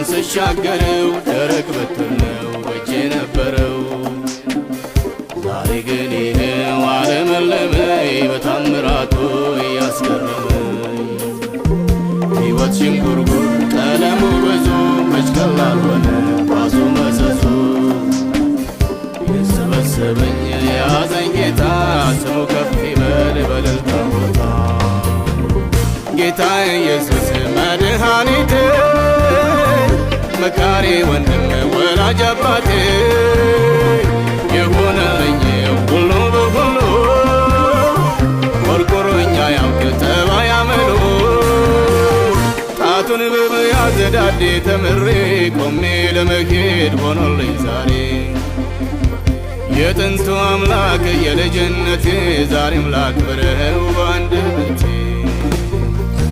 ወንዝ ስሻገረው ደረቅ በትር ነው በእጄ ነበረው። ዛሬ ግን ይኸው አለመለመኝ በታምራቱ እያስገረመኝ። ሕይወት ሽንጉርጉር ቀለሙ ብዙ መች ቀላል ሆነ ባዙ መዘዙ። የሰበሰበኝ የያዘኝ ጌታ ስሙ ከፍ ይበል በእልልታ ቦታ። ጌታ ኢየሱስ መድኃኒቴ መካሪ ወንድም ወላጅ አባቴ የሆነልኝ ሁሉ በሁሉ ቆርቆሮኛ ያውቅ ጠባይ አመሉ። ጣቱን በመያዝ ዳዴ ተምሬ ቆሜ ለመሄድ ሆኖልኝ ዛሬ። የጥንቱ አምላክ የልጅነቴ ዛሬም ላክብረው በአንደበቴ።